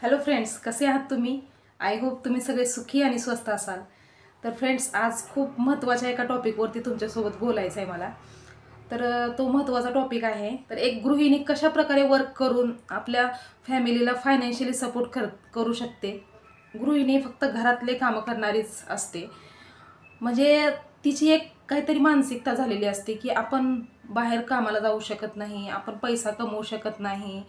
Hello friends, कसे आहात तुम्ही? आय होप तुम्ही सगळे सुखी आणि स्वस्त असाल. तर फ्रेंड्स, आज खूप महत्त्वाच्या एका टॉपिकवरती तुमच्यासोबत बोलायचं आहे मला. तर तो महत्त्वाचा टॉपिक आहे, तर एक गृहिणी कशा प्रकारे वर्क करून आपल्या फॅमिलीला फायनान्शियली सपोर्ट करू शकते. गृहिणी फक्त घरातले कामं करणारीच असते. म्हणजे तिची एक काहीतरी मानसिकता झालेली असते की आपण बाहेर कामाला जाऊ शकत नाही, आपण पैसा कमवू शकत नाही,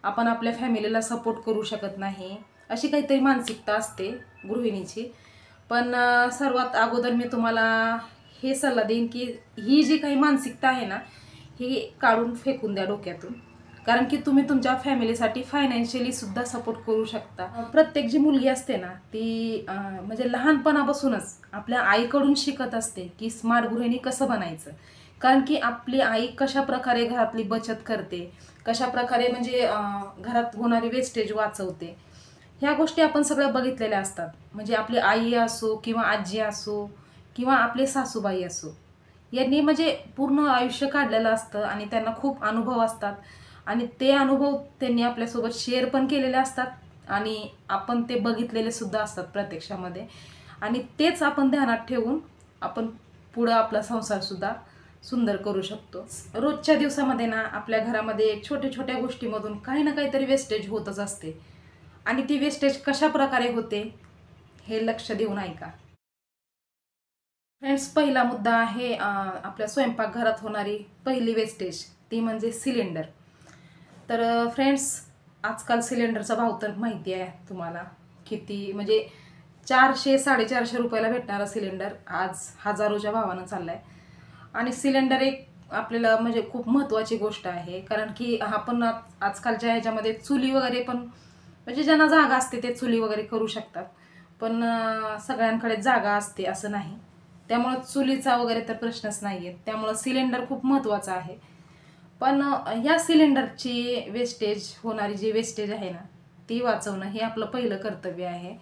आपण आपल्या फॅमिलीला सपोर्ट करू शकत नाही, अशी काहीतरी मानसिकता असते गृहिणीची. पण सर्वात अगोदर मी तुम्हाला हे सल्ला देईन की ही जी काही मानसिकता आहे ना, ही काढून फेकून द्या डोक्यातून. कारण की तुम्ही तुमच्या फॅमिलीसाठी फायनान्शियली सुद्धा सपोर्ट करू शकता. प्रत्येक जी मुलगी असते ना, ती म्हणजे लहानपणापासूनच आपल्या आईकडून शिकत असते की स्मार्ट गृहिणी कसं बनायचं. कारण की आपली आई कशा प्रकारे घरातली बचत करते, कशा प्रकारे म्हणजे घरात होणारी वेस्टेज वाचवते, ह्या गोष्टी आपण सगळ्या बघितलेल्या असतात. म्हणजे आपली आई असो किंवा आजी असो किंवा आपले सासूबाई असो, यांनी म्हणजे पूर्ण आयुष्य काढलेलं असतं आणि त्यांना खूप अनुभव असतात आणि ते अनुभव त्यांनी आपल्यासोबत शेअर पण केलेले असतात आणि आपण ते बघितलेले सुद्धा असतात प्रत्यक्षामध्ये. आणि तेच आपण ध्यानात ठेवून आपण पुढं आपला संसारसुद्धा सुंदर करू शकतो. रोजच्या दिवसामध्ये ना, आपल्या घरामध्ये छोट्या छोट्या गोष्टीमधून काही ना काहीतरी वेस्टेज होतच असते आणि ती वेस्टेज कशा प्रकारे होते हे लक्ष देऊन ऐका. फ्रेंड्स, पहिला मुद्दा आहे आपल्या स्वयंपाकघरात होणारी पहिली वेस्टेज, ती म्हणजे सिलेंडर. तर फ्रेंड्स, आजकाल सिलेंडरचा भाव तर माहिती आहे तुम्हाला किती. म्हणजे 400-450 रुपयाला भेटणारा सिलेंडर आज हजारोच्या भावानं चाललाय. आणि सिलेंडर एक आपल्याला म्हणजे खूप महत्त्वाची गोष्ट आहे. कारण की आपण आजकालच्या ह्याच्यामध्ये चुली वगैरे पण, म्हणजे ज्यांना जागा असते ते चुली वगैरे करू शकतात. पण सगळ्यांकडे जागा असते असं नाही. त्यामुळं चुलीचा वगैरे तर प्रश्नच नाही आहे. त्यामुळं सिलेंडर खूप महत्त्वाचा आहे. पण या सिलेंडरची वेस्टेज होणारी जी वेस्टेज आहे ना, ती वाचवणं हे आपलं पहिलं कर्तव्य आहे.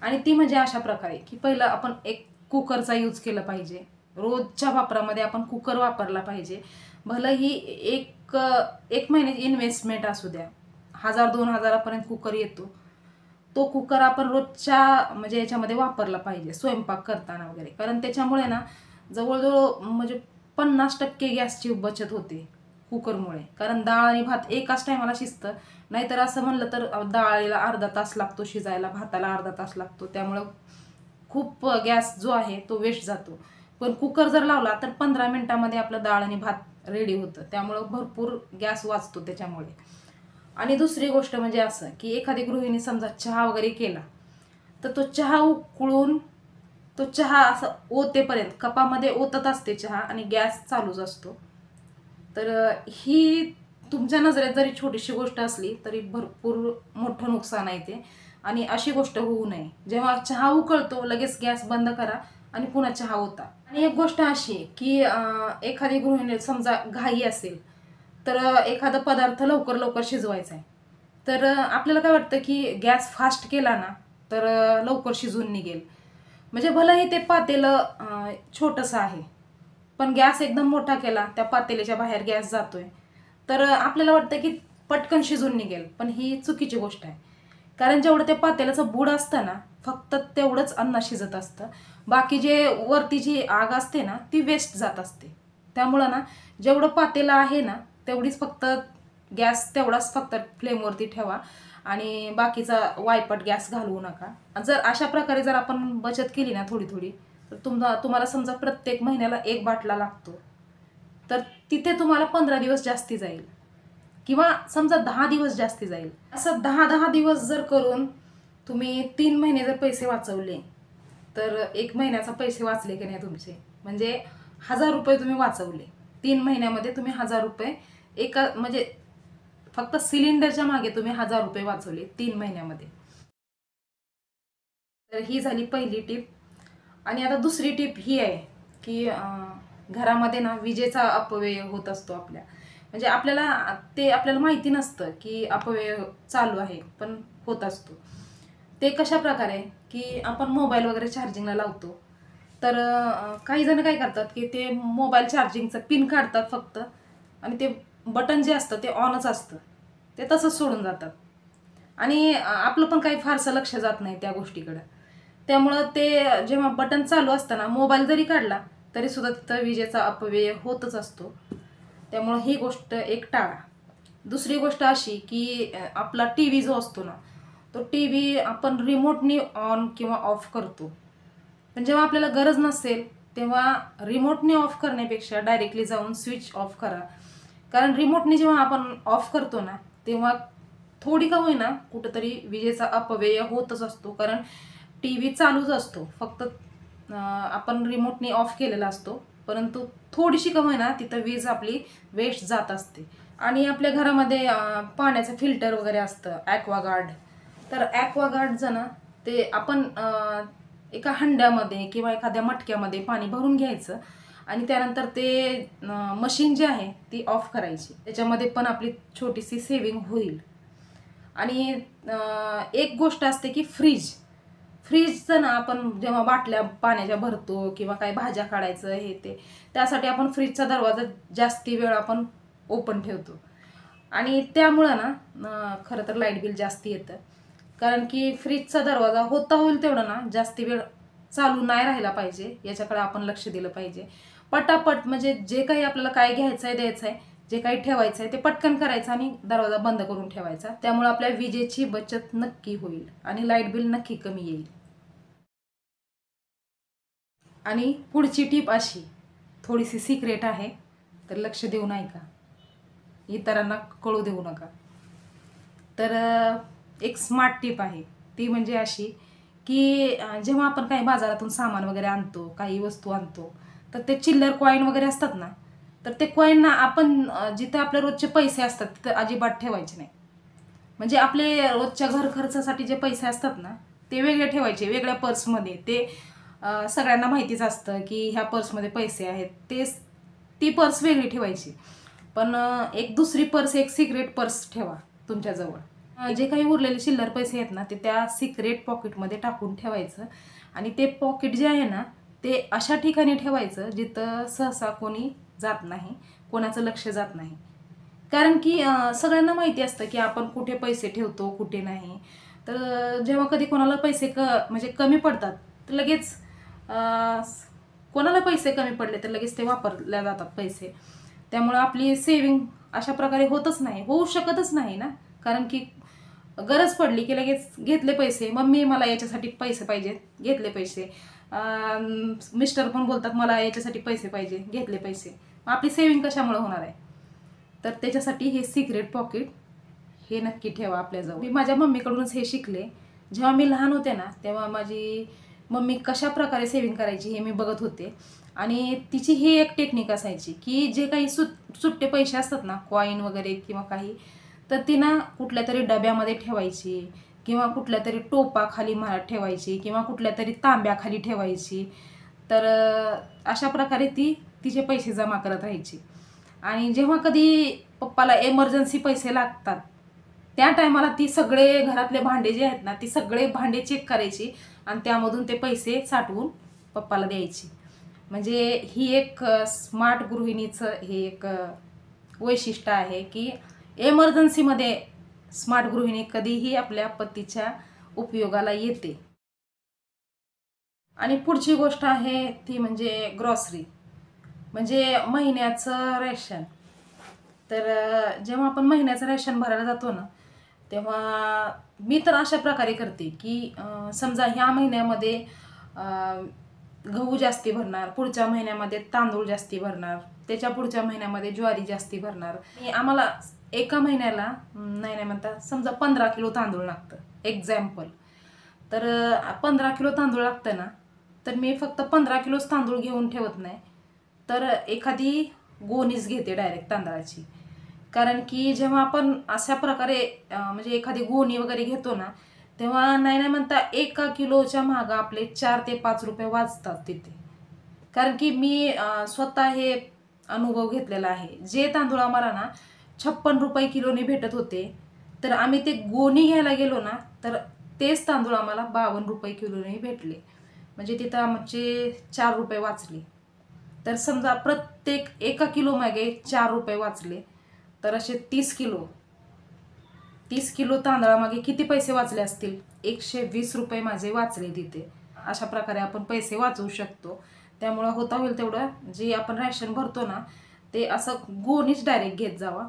आणि ती म्हणजे अशा प्रकारे की पहिलं आपण एक कुकरचा यूज केला पाहिजे. रोजच्या वापरामध्ये आपण कुकर वापरला पाहिजे. भलं ही एक महिन्याची इन्व्हेस्टमेंट असू द्या, 1000-2000पर्यंत कुकर येतो. तो कुकर आपण रोजच्या म्हणजे याच्यामध्ये वापरला पाहिजे स्वयंपाक करताना वगैरे. कारण त्याच्यामुळे ना जवळजवळ म्हणजे 50% गॅसची बचत होते कुकरमुळे. कारण डाळ आणि भात एकाच टायमाला शिजतं. नाहीतर असं म्हणलं तर डाळीला अर्धा तास लागतो शिजायला, भाताला अर्धा तास लागतो. त्यामुळं खूप गॅस जो आहे तो वेस्ट जातो. पण कुकर जर लावला तर 15 मिनिटामध्ये आपलं डाळ आणि भात रेडी होतं. त्यामुळं भरपूर गॅस वाचतो त्याच्यामुळे. आणि दुसरी गोष्ट म्हणजे असं की एखादी गृहिणी समजा चहा वगैरे केला, तर तो चहा उकळून तो चहा असं ओतेपर्यंत कपामध्ये ओतत असते चहा आणि गॅस चालूच असतो. तर ही तुमच्या नजरेत जरी छोटीशी गोष्ट असली तरी भरपूर मोठं नुकसान आहे ते. आणि अशी गोष्ट होऊ नये. जेव्हा चहा उकळतो लगेच गॅस बंद करा आणि पुन्हा चहा ओता. आणि एक गोष्ट अशी की एखादी गृहिणी समजा घाई असेल, तर एखादा पदार्थ लवकर लवकर शिजवायचा आहे, तर आपल्याला काय वाटतं की गॅस फास्ट केला ना तर लवकर शिजून निघेल. म्हणजे भलंही ते पातेलं छोटंसं आहे, पण गॅस एकदम मोठा केला, त्या पातेल्याच्या बाहेर गॅस जातोय, तर आपल्याला वाटतं की पटकन शिजून निघेल. पण ही चुकीची गोष्ट आहे. कारण जेवढं ते पातेल्याचं बुड असतं ना, फक्त तेवढंच अन्न शिजत असतं. बाकी जे वरती जी आग असते ना, ती वेस्ट जात असते. त्यामुळं ना, जेवढं पातेलं आहे ना, तेवढीच फक्त गॅस तेवढाच फक्त फ्लेमवरती ठेवा आणि बाकीचा वायपट गॅस घालवू नका. जर अशा प्रकारे जर आपण बचत केली ना थोडी थोडी, तर तुम्हाला समजा प्रत्येक महिन्याला एक बाटला लागतो, तर तिथे तुम्हाला 15 दिवस जास्ती जाईल किंवा समजा 10 दिवस जास्ती जाईल. असं 10-10 दिवस जर करून तुम्ही 3 महिने जर पैसे वाचवले, तर 1 महिन्याचा पैसे वाचले की नाही तुमचे, म्हणजे 1000 रुपये तुम्ही वाचवले. 3 महिन्यामध्ये तुम्ही 1000 रुपये एका म्हणजे फक्त सिलेंडरच्या मागे तुम्ही 1000 रुपये वाचवले 3 महिन्यामध्ये. तर ही झाली पहिली टीप. आणि आता दुसरी टीप ही आहे की घरामध्ये ना विजेचा अपव्यय होत असतो आपल्या. म्हणजे आपल्याला माहिती नसतं की अपव्यय चालू आहे, पण होत असतो. ते कशा प्रकारे की आपण मोबाईल वगैरे चार्जिंगला लावतो, तर काही जण काय करतात की ते मोबाईल चार्जिंगचं पिन काढतात फक्त आणि ते बटन जे असतं ते ऑनच असतं, ते तसंच सोडून जातात. आणि आपलं पण काही फारसं लक्ष जात नाही त्या गोष्टीकडं. त्यामुळं ते जेव्हा बटन चालू असताना मोबाईल जरी काढला तरी सुद्धा तिथं विजेचा अपव्यय होतच असतो. त्यामुळं ही गोष्ट एक टाळा. दुसरी गोष्ट अशी की आपला टी व्ही जो असतो ना, तो टी व्ही आपण रिमोटनी ऑन किंवा ऑफ करतो. पण जेव्हा आपल्याला गरज नसेल तेव्हा रिमोटने ऑफ करण्यापेक्षा डायरेक्टली जाऊन स्विच ऑफ करा. कारण रिमोटने जेव्हा आपण ऑफ करतो ना, तेव्हा थोडी का होईना कुठंतरी विजेचा अपव्यय होतच असतो. कारण टी व्ही चालूच असतो, फक्त आपण रिमोटने ऑफ केलेला असतो, परंतु थोडीशी का होईना तिथं वीज आपली वेस्ट जात असते. आणि आपल्या घरामध्ये पाण्याचं फिल्टर वगैरे असतं ॲक्वागार्ड. तर ॲक्वागार्डचं ना ते आपण एका हंड्यामध्ये किंवा एखाद्या मटक्यामध्ये पाणी भरून घ्यायचं आणि त्यानंतर ते मशीन जी आहे ती ऑफ करायची. त्याच्यामध्ये पण आपली छोटीशी सेविंग होईल. आणि एक गोष्ट असते की फ्रीजचं ना आपण जेव्हा बाटल्या पाण्याच्या भरतो किंवा काही भाज्या काढायचं हे ते, त्यासाठी आपण फ्रीजचा दरवाजा जास्ती वेळ आपण ओपन ठेवतो आणि त्यामुळं ना खरं तर लाईट बिल जास्ती येतं. कारण की फ्रीजचा दरवाजा होता होईल तेवढं ना जास्ती वेळ चालू नाही राहिला पाहिजे, याच्याकडे आपण लक्ष दिलं पाहिजे. पटापट म्हणजे जे काही आपल्याला काय घ्यायचं आहे द्यायचं आहे, जे काही ठेवायचं आहे ते पटकन करायचं आणि दरवाजा बंद करून ठेवायचा. त्यामुळे आपल्या विजेची बचत नक्की होईल आणि लाईट बिल नक्की कमी येईल. आणि पुढची टीप अशी थोडीशी सिक्रेट आहे, तर लक्ष देऊ नाही का, इतरांना कळू देऊ नका. तर एक स्मार्ट टीप आहे, ती म्हणजे अशी की जेव्हा आपण काही बाजारातून सामान वगैरे आणतो, काही वस्तू आणतो, तर ते चिल्लर कॉईन वगैरे असतात ना, तर ते कॉईन ना आपण जिथे आपले रोजचे पैसे असतात तिथं अजिबात ठेवायचे नाही. म्हणजे आपले रोजच्या घर खर्चासाठी जे पैसे असतात ना ते वेगळे ठेवायचे, वेगळ्या पर्समध्ये. ते सगळ्यांना माहितीच असतं की ह्या पर्समध्ये पैसे आहेत, ती पर्स वेगळी ठेवायची. पण एक दुसरी पर्स, एक सिक्रेट पर्स ठेवा तुमच्याजवळ. जे काही उरलेले चिल्लर पैसे आहेत ना ते त्या सिक्रेट पॉकेटमध्ये टाकून ठेवायचं. आणि ते पॉकेट जे आहे ना ते अशा ठिकाणी ठेवायचं जिथं सहसा कोणी जात नाही, कोणाचं लक्ष जात नाही. कारण की सगळ्यांना माहिती असतं की आपण कुठे पैसे ठेवतो, कुठे नाही. तर जेव्हा कधी कोणाला पैसे म्हणजे कमी पडतात तर लगेच कोणाला पैसे कमी पडले तर लगेच ते वापरल्या जातात पैसे. त्यामुळं आपली सेविंग अशा प्रकारे होतच नाही, होऊ शकतच नाही ना. कारण की गरज पडली की लगेच घेतले पैसे, मम्मी मला याच्यासाठी पैसे पाहिजेत, घेतले पैसे. मिस्टर पण बोलतात मला याच्यासाठी पैसे पाहिजे, घेतले पैसे. आपली सेविंग कशामुळे होणार आहे? तर त्याच्यासाठी हे सिक्रेट पॉकेट हे नक्की ठेवा आपल्याजवळ. मी माझ्या मम्मीकडूनच हे शिकले. जेव्हा मी लहान होते ना तेव्हा माझी मम्मी कशा प्रकारे सेविंग करायची हे मी बघत होते. आणि तिची ही एक टेक्निक असायची की जे काही सुट्टे पैसे असतात ना, कॉईन वगैरे किंवा काही, तर ती ना कुठल्या तरी डब्यामध्ये ठेवायची किंवा कुठल्या तरी टोपाखाली ठेवायची किंवा कुठल्या तरी तांब्याखाली ठेवायची. तर अशा प्रकारे ती तिचे पैसे जमा करत राहायची. आणि जेव्हा कधी पप्पाला एमर्जन्सी पैसे लागतात त्या टायमाला ती सगळे घरातले भांडे जे आहेत ना ती सगळे भांडे चेक करायची आणि त्यामधून ते पैसे साठवून पप्पाला द्यायची. म्हणजे ही एक स्मार्ट गृहिणीचं हे एक वैशिष्ट्य आहे की एमर्जन्सीमध्ये स्मार्ट गृहिणी कधीही आपल्या पतीच्या उपयोगाला येते. आणि पुढची गोष्ट आहे ती म्हणजे ग्रॉसरी, म्हणजे महिन्याचं रेशन. तर जेव्हा आपण महिन्याचं रेशन भरायला जातो ना तेव्हा मी तर अशा प्रकारे करते की समजा ह्या महिन्यामध्ये गहू जास्ती भरणार, पुढच्या महिन्यामध्ये तांदूळ जास्ती भरणार, त्याच्या पुढच्या महिन्यामध्ये ज्वारी जास्ती भरणार. आम्हाला एका महिन्याला नाही म्हणता समजा 15 किलो तांदूळ लागतं एक्झॅम्पल. तर 15 किलो तांदूळ लागतं ना, तर मी फक्त 15 किलोच तांदूळ घेऊन ठेवत नाही, तर एखादी गोणीच घेते डायरेक्ट तांदळाची. कारण की जेव्हा आपण अशा प्रकारे म्हणजे एखादी गोणी वगैरे घेतो ना तेव्हा नाही म्हणता 1 किलोच्या मागं आपले 4 ते 5 रुपये वाचतात तिथे. कारण की मी स्वतः हे अनुभव घेतलेला आहे. जे तांदूळ आम्हाला ना 56 रुपये किलोने भेटत होते, तर आम्ही ते गोणी घ्यायला गेलो ना तर तेच तांदूळ आम्हाला 52 रुपये किलोने भेटले. म्हणजे तिथं आमचे 4 रुपये वाचले. तर समजा प्रत्येक 1 किलो मागे 4 रुपये वाचले, तर असे 30 किलो 30 किलो तांदळामागे किती पैसे वाचले असतील? 120 रुपये माझे वाचले तिथे. अशा प्रकारे आपण पैसे वाचवू शकतो. त्यामुळं होता होईल तेवढं जे आपण रॅशन भरतो ना ते असं गोणीच डायरेक्ट घेत जावा.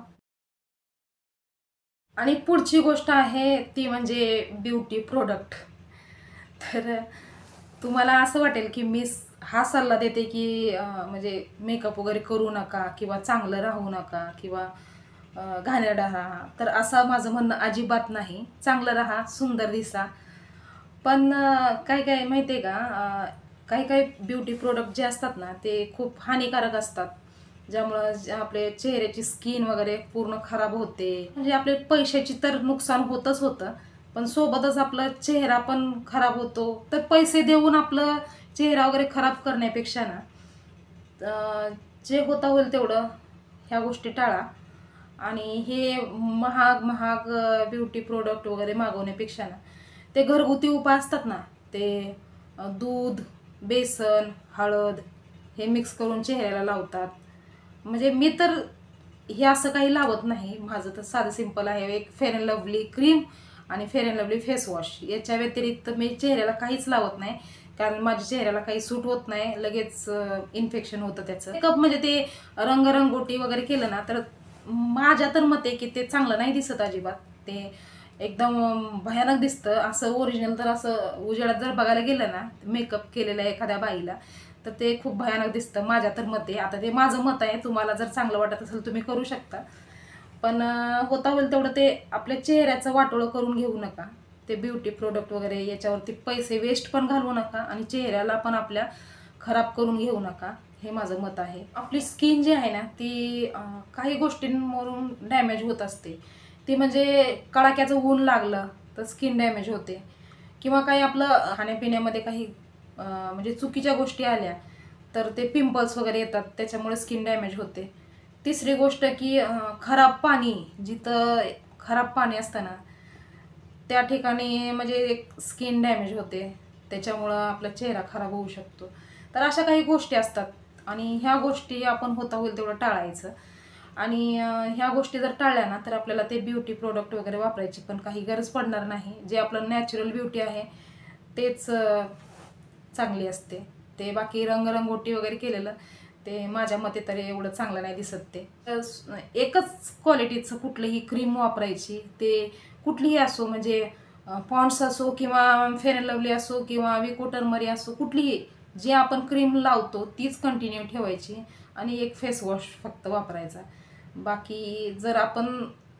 आणि पुढची गोष्ट आहे ती म्हणजे ब्युटी प्रोडक्ट. तर तुम्हाला असं वाटेल की मी हा सल्ला देते की म्हणजे मेकअप वगैरे करू नका किंवा चांगलं राहू नका किंवा घाणेरडा राहा. तर असं माझं म्हणणं अजिबात नाही. चांगलं राहा, सुंदर दिसा. पण काय काय माहिती आहे का, काही काही ब्युटी प्रोडक्ट जे असतात ना ते खूप हानिकारक असतात, ज्यामुळं आपले चेहऱ्याची स्किन वगैरे पूर्ण खराब होते. म्हणजे आपले पैशाची तर नुकसान होतच होतं, पण सोबतच आपला चेहरा पण खराब होतो. तर पैसे देऊन आपलं चेहरा वगैरे खराब करण्यापेक्षा ना जे होता होईल तेवढं ह्या गोष्टी टाळा. आणि हे महाग महाग ब्युटी प्रोडक्ट वगैरे मागवण्यापेक्षा ना ते घरगुती उपाय असतात ना ते दूध, बेसन, हळद हे मिक्स करून चेहऱ्याला लावतात. म्हणजे मी तर हे असं काही लावत नाही. माझं तर साधं सिंपल आहे. एक फेअर अँड लवली क्रीम आणि fair and lovely face wash, याच्या व्यतिरिक्त मी चेहऱ्याला काहीच लावत नाही. कारण माझ्या चेहऱ्याला काही सूट होत नाही, लगेच इन्फेक्शन होतं त्याचं. मेकअप म्हणजे ते रंगरंगोटी वगैरे केलं ना तर माझ्या तर मते की ते चांगलं नाही दिसत अजिबात. ते एकदम भयानक दिसतं. असं ओरिजिनल तर असं उजेडात जर बघायला गेलं ना मेकअप केलेलं एखाद्या बाईला तर ते खूप भयानक दिसतं माझ्या तर मते. आता ते माझं मत आहे, तुम्हाला जर चांगलं वाटत असेल तुम्ही करू शकता. पण होता होईल तेवढं ते आपल्या चेहऱ्याचं वाटोळं करून घेऊ नका. ते ब्युटी प्रोडक्ट वगैरे याच्यावरती पैसे वेस्ट पण घालवू नका आणि चेहऱ्याला पण आपल्या खराब करून घेऊ नका. हे माझं मत आहे. आपली स्किन जी आहे ना ती काही गोष्टींवरून डॅमेज होत असते. ती म्हणजे कडाक्याचं ऊन लागलं तर स्किन डॅमेज होते किंवा काही आपलं खाण्यापिण्यामध्ये काही म्हणजे चुकीच्या गोष्टी आल्या तर ते पिंपल्स वगैरे येतात, त्याच्यामुळे स्किन डॅमेज होते. तिसरी गोष्ट की खराब पाणी, जिथं खराब पाणी असतं ना त्या ठिकाणी म्हणजे स्किन डॅमेज होते, त्याच्यामुळं आपला चेहरा खराब होऊ शकतो. तर अशा काही गोष्टी असतात आणि ह्या गोष्टी आपण होता होईल तेवढं टाळायचं. आणि ह्या गोष्टी जर टाळल्या ना तर आपल्याला ते ब्युटी प्रोडक्ट वगैरे वापरायची पण काही गरज पडणार नाही. जे आपलं नॅचरल ब्युटी आहे तेच चांगली असते. ते बाकी रंगरंगोटी वगैरे केलेलं ते माझ्या मते तरी एवढं चांगलं नाही दिसत. ते एकच क्वालिटीचं कुठलीही क्रीम वापरायची, ते कुठलीही असो, म्हणजे पॉन्ड्स असो किंवा फेअर अँड लवली असो किंवा विको टर्मरी असो, कुठलीही जे आपण क्रीम लावतो तीच कंटिन्यू ठेवायची आणि एक फेस वॉश फक्त वापरायचा. बाकी जर आपण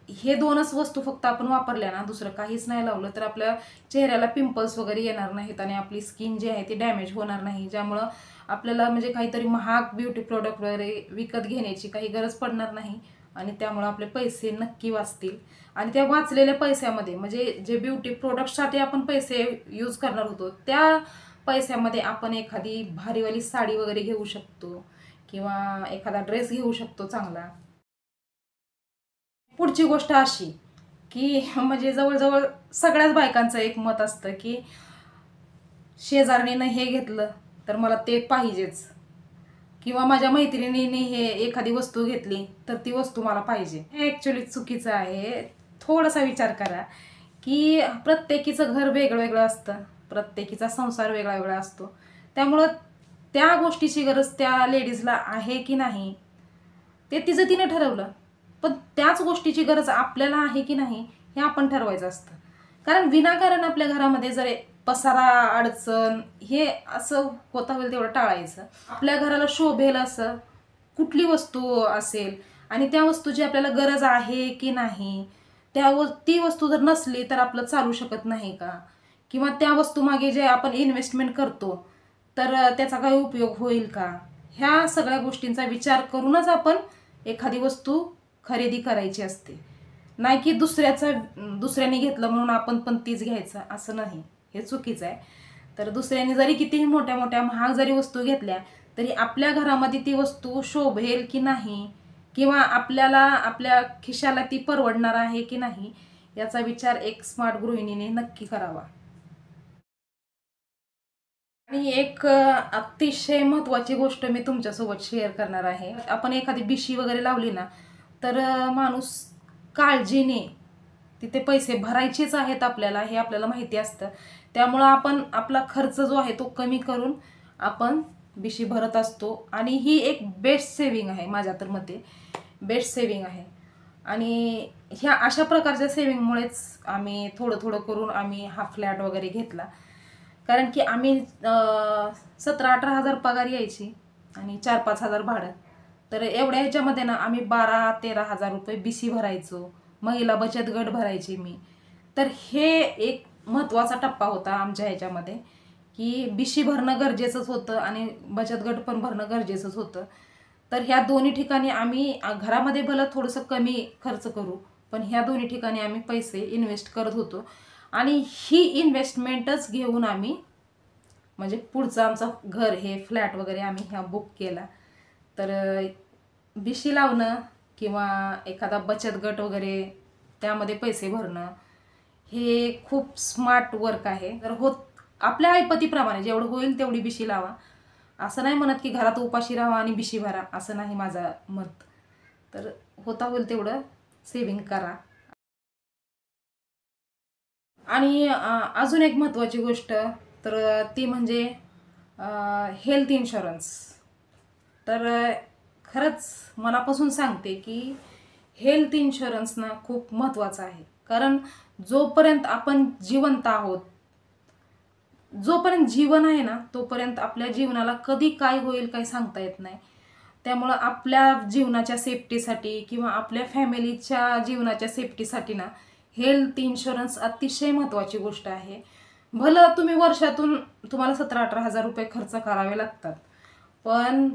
हे दोनच वस्तू फक्त आपण वापरल्या ना, दुसरं काहीच नाही लावलं तर आपल्या चेहऱ्याला पिंपल्स वगैरे येणार नाहीत आणि आपली स्किन जी आहे ती डॅमेज होणार नाही. ज्यामुळं आपल्याला म्हणजे काहीतरी महाग ब्युटी प्रोडक्ट वगैरे विकत घेण्याची काही गरज पडणार नाही आणि त्यामुळं आपले पैसे नक्की वाचतील. आणि त्या वाचलेल्या पैशामध्ये म्हणजे जे ब्युटी प्रोडक्टसाठी आपण पैसे यूज करणार होतो त्या पैशामध्ये आपण एखादी भारीवाली साडी वगैरे घेऊ शकतो किंवा एखादा ड्रेस घेऊ शकतो चांगला. पुढची गोष्ट अशी की म्हणजे जवळजवळ सगळ्याच बायकांचं एक मत असतं की शेजारणीनं हे घेतलं तर मला ते पाहिजेच किंवा माझ्या मैत्रिणीने हे एखादी वस्तू घेतली तर ती वस्तू मला पाहिजे. हे ॲक्च्युली चुकीचं आहे. थोडासा विचार करा की प्रत्येकीचं घर वेगळं वेगळं असतं, प्रत्येकीचा संसार वेगळा वेगळा असतो. त्यामुळं त्या गोष्टीची गरज त्या लेडीजला आहे की नाही ते तिचं तिनं ठरवलं, पण त्याच गोष्टीची गरज आपल्याला आहे की नाही हे आपण ठरवायचं असतं. कारण विनाकारण आपल्या घरामध्ये जर पसारा, अडचण हे असं होता होईल तेवढं टाळायचं. आपल्या घराला शोभेल असं कुठली वस्तू असेल आणि त्या वस्तूची आपल्याला गरज आहे की नाही, ती वस्तू जर नसली तर आपलं चालू शकत नाही का, किंवा त्या वस्तूमागे जे आपण इन्व्हेस्टमेंट करतो तर त्याचा काही उपयोग होईल का, ह्या सगळ्या गोष्टींचा विचार करूनच आपण एखादी वस्तू खरेदी करायची असते. नाही की दुसऱ्याने घेतलं म्हणून आपण पण तीच घ्यायचं असं नाही. हे चुकीचं आहे. तर दुसऱ्याने जरी कितीही मोठ्या मोठ्या महाग जरी वस्तू घेतल्या तरी आपल्या घरामध्ये ती वस्तू शोभेल की नाही किंवा आपल्याला आपल्या खिशाला ती परवडणार आहे की नाही याचा विचार एक स्मार्ट गृहिणीने नक्की करावा. आणि एक अतिशय महत्त्वाची गोष्ट मी तुमच्यासोबत शेअर करणार आहे. आपण एखादी बिशी वगैरे लावली ना तर माणूस काळजीने तिथे पैसे भरायचेच आहेत आपल्याला, हे आपल्याला माहिती असतं. त्यामुळं आपण आपला खर्च जो आहे तो कमी करून आपण बिशी भरत असतो. आणि ही एक बेस्ट सेविंग आहे, माझ्या तर मते बेस्ट सेविंग आहे. आणि ह्या अशा प्रकारच्या सेविंगमुळेच आम्ही थोडं थोडं करून आम्ही हा फ्लॅट वगैरे घेतला. कारण की आम्ही 17-18 हजार पगार यायची आणि 4-5 हजार भाडं. तर एवढ्या ह्याच्यामध्ये ना आम्ही 12-13 हजार रुपये बिशी भरायचो. महिला बचत गट भरायची मी. तर हे एक महत्त्वाचा टप्पा होता आमच्या ह्याच्यामध्ये, की बिशी भरणं गरजेचंच होतं आणि बचत गट पण भरणं गरजेचंच होतं. तर ह्या दोन्ही ठिकाणी आम्ही घरामध्ये भलं थोडंसं कमी खर्च करू, पण ह्या दोन्ही ठिकाणी आम्ही पैसे इन्व्हेस्ट करत होतो. आणि ही इन्व्हेस्टमेंटच घेऊन आम्ही म्हणजे पुढचं आमचं घर हे फ्लॅट वगैरे आम्ही ह्या बुक केला. तर बिशी लावणं किंवा एखादा बचत गट वगैरे त्यामध्ये पैसे भरणं हे खूप स्मार्ट वर्क आहे. तर आपल्या ऐपतीप्रमाणे जेवढं होईल तेवढी बिशी लावा. असं नाही म्हणत की घरात उपाशी राहा आणि बिशी भरा, असं नाही माझं मत. तर होता होईल तेवढं सेविंग करा. आणि अजून एक महत्त्वाची गोष्ट तर ती म्हणजे हेल्थ इन्शुरन्स. तर खरंच मनापासून सांगते की हेल्थ इन्शुरन्स ना खूप महत्त्वाचं आहे. कारण जोपर्यंत आपण जिवंत आहोत, जोपर्यंत जीवन आहे ना, तोपर्यंत आपल्या जीवनाला कधी काय होईल काही सांगता येत नाही. त्यामुळं आपल्या जीवनाच्या सेफ्टीसाठी किंवा आपल्या फॅमिलीच्या जीवनाच्या सेफ्टीसाठी ना हेल्थ इन्शुरन्स अतिशय महत्त्वाची गोष्ट आहे. भलं तुम्ही वर्षातून तुम्हाला 17-18 हजार रुपये खर्च करावे लागतात, पण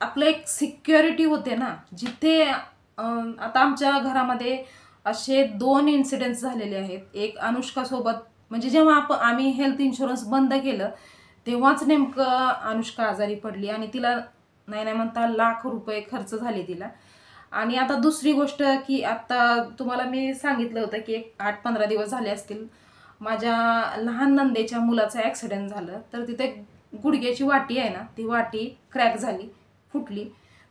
आपलं एक सिक्युरिटी होते ना. जिथे आता आमच्या घरामध्ये असे 2 इन्सिडेंट्स झालेले आहेत. एक अनुष्कासोबत, म्हणजे जेव्हा आम्ही हेल्थ इन्शुरन्स बंद केलं तेव्हाच नेमकं अनुष्का आजारी पडली आणि तिला नाही म्हणता लाख रुपये खर्च झाले तिला. आणि आता दुसरी गोष्ट की आता तुम्हाला मी सांगितलं होतं की एक 8-15 दिवस झाले असतील, माझ्या लहान नंदेच्या मुलाचं ॲक्सिडेंट झालं. तर तिथे गुडघ्याची वाटी आहे ना, ती वाटी क्रॅक झाली, फुटली.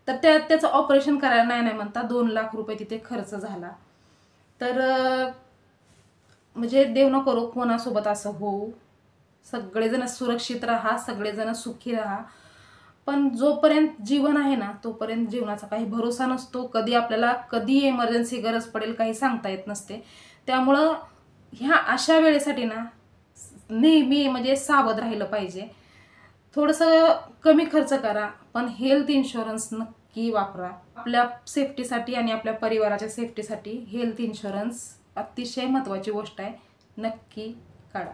तर त्याचं ऑपरेशन करायला नाही म्हणता 2 लाख रुपये तिथे खर्च झाला. तर म्हणजे देव न करो कोणासोबत असं होऊ. सगळेजण सुरक्षित राहा, सगळेजण सुखी राहा. पण जोपर्यंत जीवन आहे ना तोपर्यंत जीवनाचा काही भरोसा नसतो. कधी आपल्याला कधी इमर्जन्सी गरज पडेल काही सांगता येत नसते. त्यामुळं ह्या अशा वेळेसाठी ना नेहमी म्हणजे सावध राहिलं पाहिजे. थोडंसं कमी खर्च करा, पण हेल्थ इन्शुरन्स नक्की वापरा. आपल्या सेफ्टीसाठी आणि आपल्या परिवाराच्या सेफ्टीसाठी हेल्थ इन्शुरन्स अतिशय महत्त्वाची गोष्ट आहे. नक्की काढा.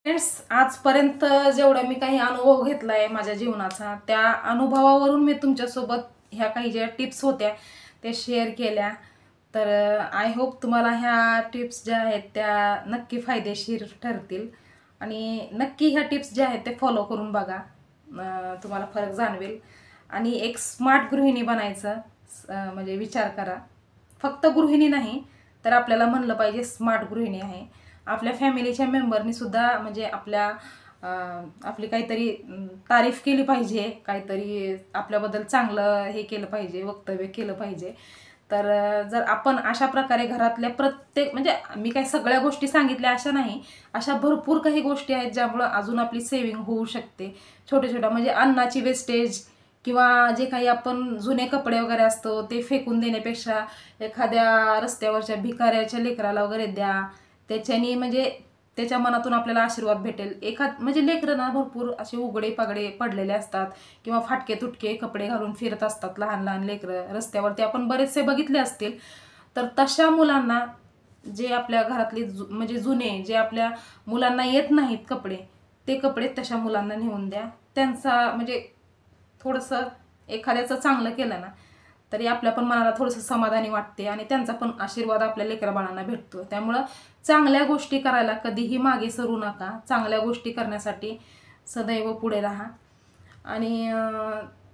फ्रेंड्स, आजपर्यंत जेवढा मी काही अनुभव घेतला आहे माझ्या जीवनाचा, त्या अनुभवावरून मी तुमच्यासोबत ह्या काही ज्या टिप्स होत्या त्या शेअर केल्या. तर आय होप तुम्हाला ह्या टिप्स ज्या आहेत त्या नक्की फायदेशीर ठरतील. आणि नक्की ह्या टिप्स ज्या आहेत ते फॉलो करून बघा, तुम्हाला फरक जाणवेल. आणि एक स्मार्ट गृहिणी बनायचं म्हणजे विचार करा. फक्त गृहिणी नाही तर आपल्याला म्हणलं पाहिजे स्मार्ट गृहिणी आहे. आपल्या फॅमिलीच्या मेंबरनी सुद्धा म्हणजे आपली काहीतरी तारीफ केली पाहिजे, काहीतरी आपल्याबद्दल चांगलं हे केलं पाहिजे, वक्तव्य केलं पाहिजे. तर जर आपण अशा प्रकारे घरातल्या प्रत्येक, म्हणजे मी काही सगळ्या गोष्टी सांगितल्या अशा नाही, अशा भरपूर काही गोष्टी आहेत ज्यामुळं अजून आपली सेविंग होऊ शकते. छोट्या छोट्या म्हणजे अन्नाची वेस्टेज किंवा जे काही आपण जुने कपडे वगैरे असतो ते फेकून देण्यापेक्षा एखाद्या रस्त्यावरच्या भिकाऱ्याच्या लेकराला वगैरे द्या. त्याच्यानी म्हणजे त्याच्या मनातून आपल्याला आशीर्वाद भेटेल. म्हणजे लेकरं ना भरपूर असे उघडे पागडे पडलेले असतात किंवा फाटके तुटके कपडे घालून फिरत असतात लहान लहान लेकरं रस्त्यावरती, आपण बरेचसे बघितले असतील. तर तशा मुलांना, जे आपल्या घरातले म्हणजे जुने, जे आपल्या मुलांना येत नाहीत कपडे, ते कपडे तशा मुलांना नेऊन द्या. त्यांचा म्हणजे थोडंसं एखाद्याचं चांगलं केलं ना तरी आपल्या पण मनाला थोडंसं समाधानी वाटते आणि त्यांचा पण आशीर्वाद आपल्या लेकराबाळांना भेटतो. त्यामुळं चांगल्या गोष्टी करायला कधीही मागे सरू नका. चांगल्या गोष्टी करण्यासाठी सदैव पुढे राहा. आणि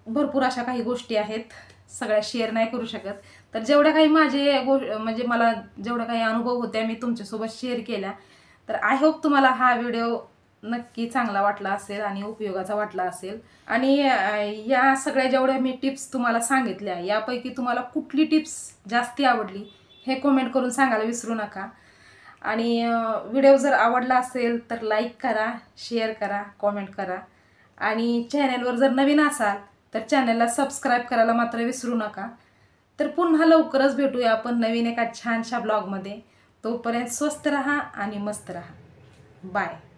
भरपूर अशा काही गोष्टी आहेत, सगळ्या शेअर नाही करू शकत. तर जेवढ्या काही म्हणजे मला जेवढ्या काही अनुभव होत्या मी तुमच्यासोबत शेअर केल्या. तर आय होप तुम्हाला हा व्हिडिओ नक्की चांगला वाटला असेल आणि उपयोगाचा वाटला असेल. आणि या सगळ्या जेवढ्या मी टिप्स तुम्हाला सांगितल्या यापैकी तुम्हाला कुठली टिप्स जास्ती आवडली हे कमेंट करून सांगायला विसरू नका. आणि व्हिडिओ जर आवडला असेल तर लाईक करा, शेअर करा, कॉमेंट करा. आणि चॅनलवर जर नवीन असाल तर चॅनलला सबस्क्राईब करायला मात्र विसरू नका. तर पुन्हा लवकरच भेटूया आपण नवीन एका छानशा ब्लॉगमध्ये. तोपर्यंत स्वस्त राहा आणि मस्त राहा. बाय.